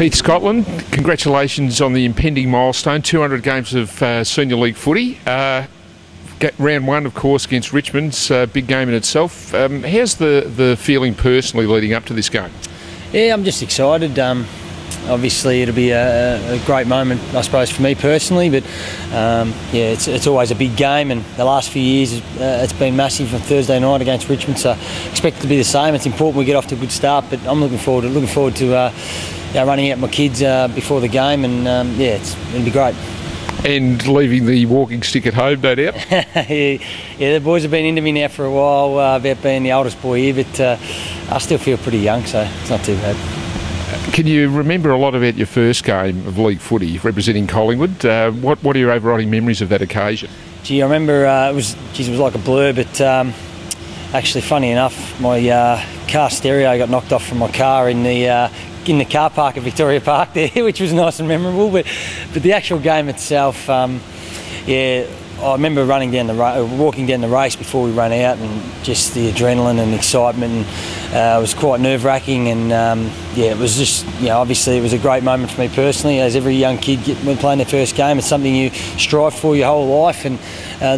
Heath Scotland, congratulations on the impending milestone, 200 games of Senior League footy. Round one, of course, against Richmond's a big game in itself. How's the feeling personally leading up to this game? Yeah, I'm just excited. Obviously, it'll be a great moment, I suppose, for me personally. But yeah, it's always a big game, and the last few years it's been massive on Thursday night against Richmond. So expect it to be the same. It's important we get off to a good start. But I'm looking forward to running out my kids before the game, and yeah, it'll be great. And leaving the walking stick at home, no doubt. Yeah, the boys have been into me now for a while about being the oldest boy here, but I still feel pretty young, so it's not too bad. Can you remember a lot about your first game of league footy representing Collingwood? What are your overriding memories of that occasion? Gee, I remember it was like a blur, but actually, funny enough, my car stereo got knocked off from my car in the car park at Victoria Park there, which was nice and memorable. But the actual game itself, yeah, I remember walking down the race before we ran out, and just the adrenaline and excitement. And, it was quite nerve-wracking, and yeah, it was just, obviously it was a great moment for me personally. As every young kid when playing their first game, it's something you strive for your whole life, and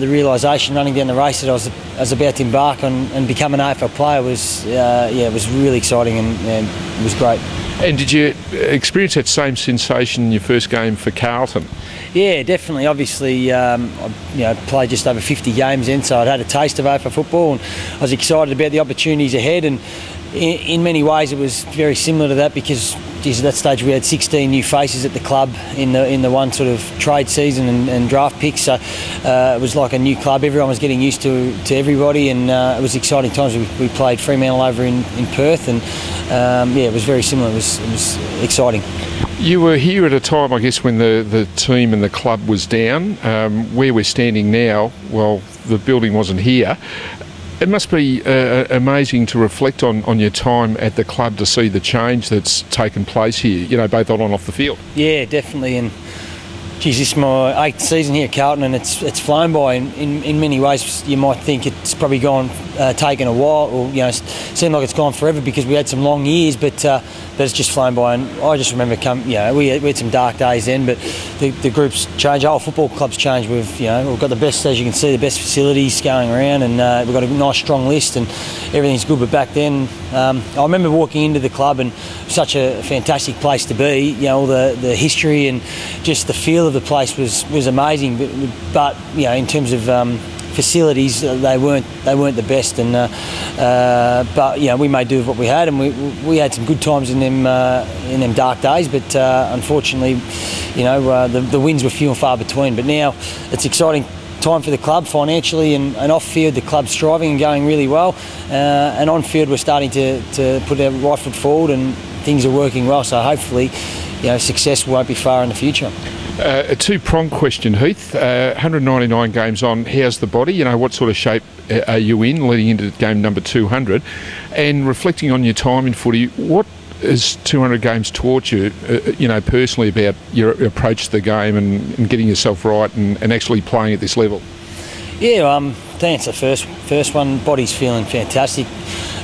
the realisation running down the race that I was about to embark on and become an AFL player was, yeah, it was really exciting, and it was great. And did you experience that same sensation in your first game for Carlton? Yeah, definitely. Obviously, I played just over 50 games then, so I'd had a taste of AFL football, and I was excited about the opportunities ahead. And in many ways, it was very similar to that because, geez, at that stage we had 16 new faces at the club in the one sort of trade season and draft picks. So it was like a new club. Everyone was getting used to everybody, and it was exciting times. We played Fremantle over in Perth, and yeah, it was very similar. It was exciting. You were here at a time, I guess, when the team and the club was down. Where we're standing now, well, the building wasn't here. It must be amazing to reflect on your time at the club to see the change that's taken place here, both on and off the field. Yeah, definitely. And geez, this is my 8th season here at Carlton, and it's flown by. In many ways, you might think it's probably taken a while, or seemed like it's gone forever because we had some long years, but it's just flown by. And I just remember we had some dark days then, but the group's changed. Our football club's changed. We've got the best, as you can see, the best facilities going around, and we've got a nice strong list, and everything's good. But back then, I remember walking into the club, and such a fantastic place to be. All the history and just the feel of the place was amazing. But in terms of facilities, they weren't the best, and but we made do with what we had, and we had some good times in them dark days. But unfortunately, the wins were few and far between. But now it's exciting time for the club financially, and off field the club's thriving and going really well, and on field we're starting to put our right foot forward, and things are working well. So hopefully, success won't be far in the future. A two-pronged question, Heath. 199 games on, how's the body? What sort of shape are you in leading into game number 200? And reflecting on your time in footy, what has 200 games taught you, personally, about your approach to the game and getting yourself right and actually playing at this level? Yeah, to answer the first one, body's feeling fantastic.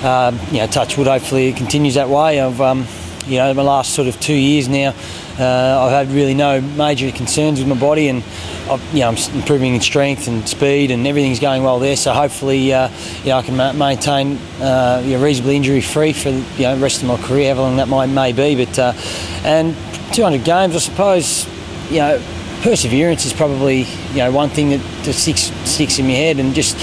Touch wood, hopefully it continues that way. I've my last sort of 2 years now, I've had really no major concerns with my body, and I'm improving in strength and speed, and everything's going well there. So hopefully, I can maintain reasonably injury-free for the rest of my career, however long that may be. But and 200 games, I suppose, perseverance is probably one thing that sticks in my head, and just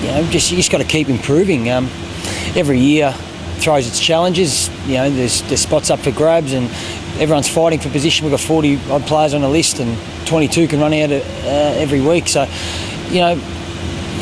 you just got to keep improving. Every year throws its challenges. There's spots up for grabs, and everyone's fighting for position. We've got 40 odd players on the list, and 22 can run out every week. So,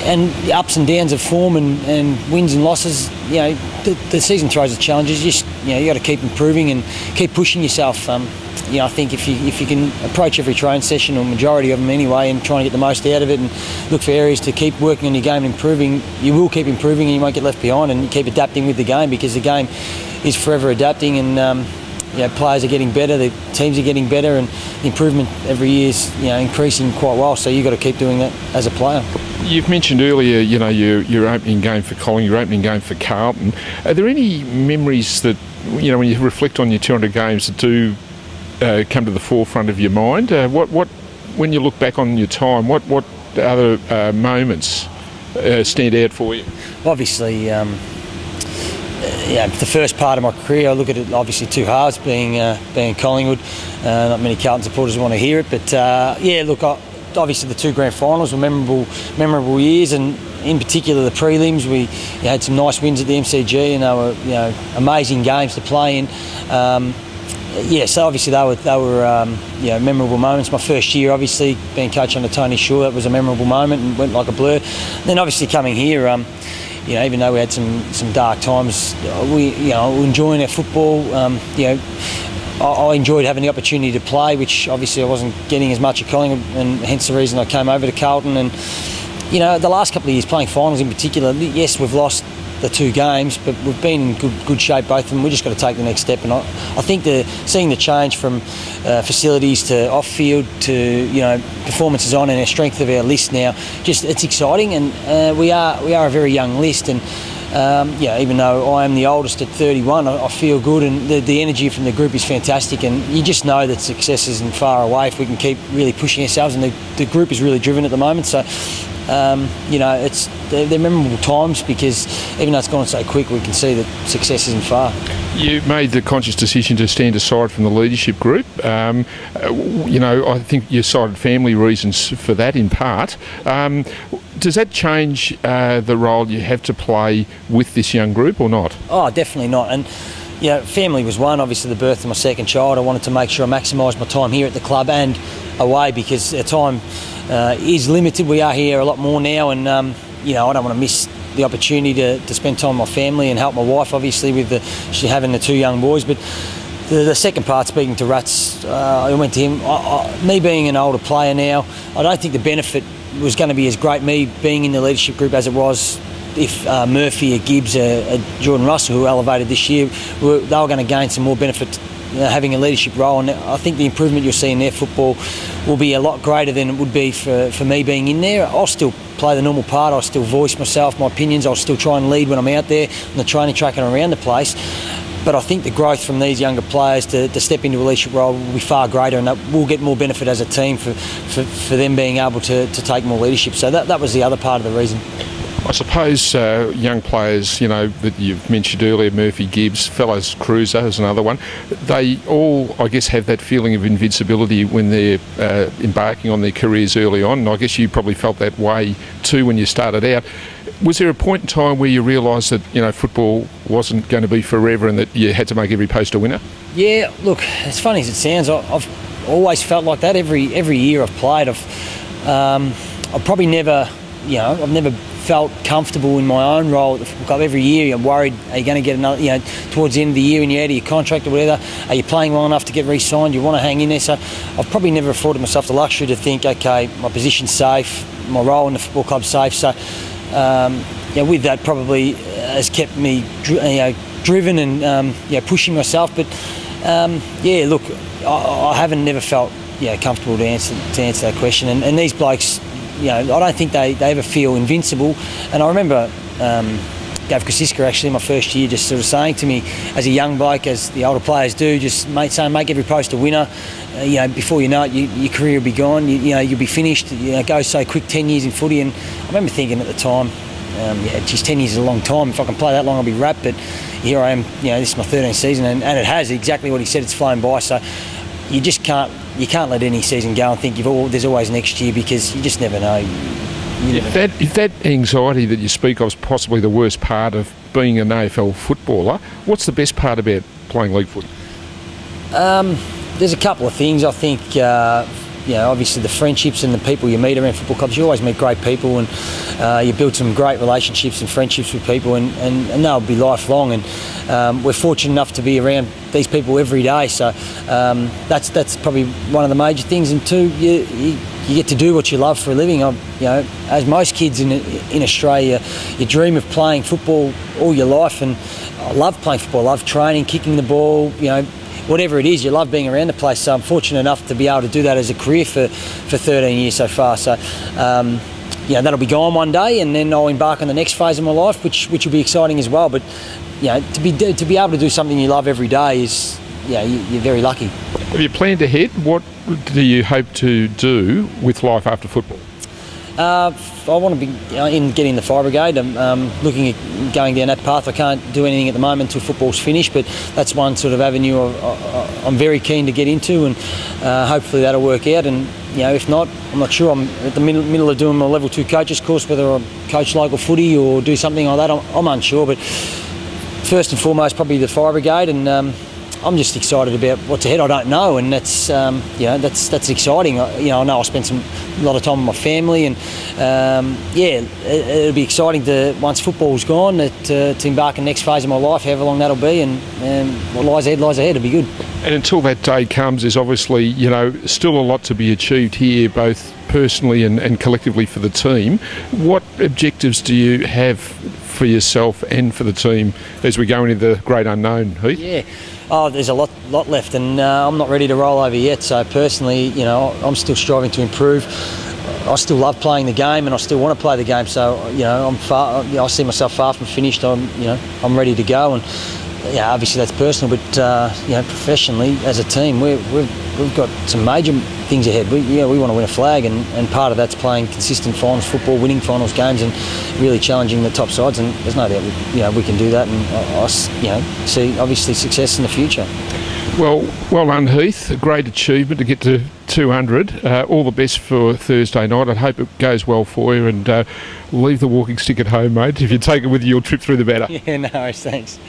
and the ups and downs of form and wins and losses. The season throws its challenges. You got to keep improving and keep pushing yourself. I think if you can approach every training session, or majority of them anyway, and try and get the most out of it, and look for areas to keep working on your game and improving, you will keep improving, and you won't get left behind, and you keep adapting with the game, because the game is forever adapting, and players are getting better, the teams are getting better, and improvement every year is increasing quite well. So you've got to keep doing that as a player. You've mentioned earlier, your opening game for Collingwood, your opening game for Carlton. Are there any memories that, when you reflect on your 200 games, that do come to the forefront of your mind? When you look back on your time, what other moments stand out for you? Obviously, the first part of my career, I look at it obviously two halves, being Collingwood. Not many Carlton supporters want to hear it, but obviously the two grand finals were memorable years, and in particular the prelims. We had some nice wins at the MCG, and they were amazing games to play in. So obviously they were memorable moments. My first year, obviously being coach under Tony Shaw, that was a memorable moment and went like a blur. And then obviously coming here, even though we had some dark times, we enjoying our football. I enjoyed having the opportunity to play, which obviously I wasn't getting as much at Collingwood, and hence the reason I came over to Carlton. And the last couple of years playing finals in particular, yes, we've lost the two games, but we've been in good shape, both of them. We've just got to take the next step, and I think seeing the change from facilities to off-field to performances on, and our strength of our list now, it's exciting. And we are a very young list, and even though I am the oldest at 31, I feel good, and the energy from the group is fantastic, and you just know that success isn't far away if we can keep really pushing ourselves, and the group is really driven at the moment. So they're memorable times, because even though it's gone so quick, we can see that success isn't far. You made the conscious decision to stand aside from the leadership group. I think you cited family reasons for that in part. Does that change the role you have to play with this young group or not? Oh, definitely not. And family was one. Obviously, the birth of my second child, I wanted to make sure I maximised my time here at the club and away, because our time is limited. We are here a lot more now, and I don't want to miss the opportunity to spend time with my family and help my wife, obviously, with having the two young boys. But the second part, speaking to Rats, I went to him. Me being an older player now, I don't think the benefit was going to be as great, me being in the leadership group, as it was if Murphy or Gibbs or Jordan Russell, who elevated this year, they were going to gain some more benefit having a leadership role. And I think the improvement you'll see in their football will be a lot greater than it would be for me being in there. I'll still play the normal part. I'll still voice myself, my opinions. I'll still try and lead when I'm out there on the training track and around the place. But I think the growth from these younger players to step into a leadership role will be far greater, and that we'll get more benefit as a team for them being able to take more leadership. So that was the other part of the reason. I suppose young players, that you've mentioned earlier, Murphy, Gibbs, Fellows Cruiser is another one, they all, I guess, have that feeling of invincibility when they're embarking on their careers early on, and I guess you probably felt that way too when you started out. Was there a point in time where you realised that football wasn't going to be forever and that you had to make every post a winner? Yeah, look, as funny as it sounds, I've always felt like that. Every year I've played, I've probably never, I've never felt comfortable in my own role at the football club. Every year you're worried, are you going to get another, towards the end of the year when you're out of your contract or whatever, are you playing well enough to get re-signed? You want to hang in there. So I've probably never afforded myself the luxury to think, okay, my position's safe, my role in the football club's safe. So with that, probably has kept me driven and pushing myself. But look, I haven't never felt comfortable to answer that question. And these blokes, I don't think they ever feel invincible. And I remember Gav Kosiska, actually, my first year, just sort of saying to me, as a young bloke, as the older players do, just make every post a winner. Before you know it, your career will be gone. You'll be finished. It goes so quick, 10 years in footy. And I remember thinking at the time, 10 years is a long time. If I can play that long, I'll be wrapped. But here I am. This is my 13th season, and it has exactly what he said. It's flown by. So you just can't let any season go and think there's always next year, because you just never know. If that anxiety that you speak of is possibly the worst part of being an AFL footballer, what's the best part about playing league footy? There's a couple of things. I think, obviously the friendships and the people you meet around football clubs. You always meet great people, and you build some great relationships and friendships with people, and they'll be lifelong. And we're fortunate enough to be around these people every day. So that's probably one of the major things. And two, you get to do what you love for a living. As most kids in Australia, you dream of playing football all your life, and I love playing football. I love training, kicking the ball, whatever it is, you love being around the place. So I'm fortunate enough to be able to do that as a career for 13 years so far. So that'll be gone one day, and then I'll embark on the next phase of my life, which will be exciting as well. But to be able to do something you love every day is, you're very lucky. Have you planned ahead? What do you hope to do with life after football? I want to be in getting the fire brigade. I'm looking at going down that path. I can't do anything at the moment until football's finished, but that's one sort of avenue I'm very keen to get into, and hopefully that'll work out. And if not, I'm not sure. I'm at the middle of doing my level 2 coaches course, whether I coach local footy or do something like that. I'm unsure, but first and foremost, probably the fire brigade, and I'm just excited about what's ahead. I don't know, and that's that's exciting. I know I spent a lot of time with my family, and it'll be exciting to, once football's gone, to embark on the next phase of my life, however long that'll be, and what lies ahead. It'll be good. And until that day comes, there's obviously still a lot to be achieved here, both personally and collectively for the team. What objectives do you have for yourself and for the team as we go into the great unknown, Heath? Yeah. Oh, there's a lot left, and I'm not ready to roll over yet. So personally, I'm still striving to improve. I still love playing the game, and I still want to play the game. So I'm far. I see myself far from finished. I'm ready to go, and obviously that's personal, but professionally as a team, we've got some major things ahead. We want to win a flag, and part of that's playing consistent finals football, winning finals games, and really challenging the top sides. And there's no doubt we can do that, and I see obviously success in the future. Well done, Heath. A great achievement to get to 200. All the best for Thursday night. I hope it goes well for you, and leave the walking stick at home, mate. If you take it with you, you'll trip through the batter. Yeah, no worries, thanks.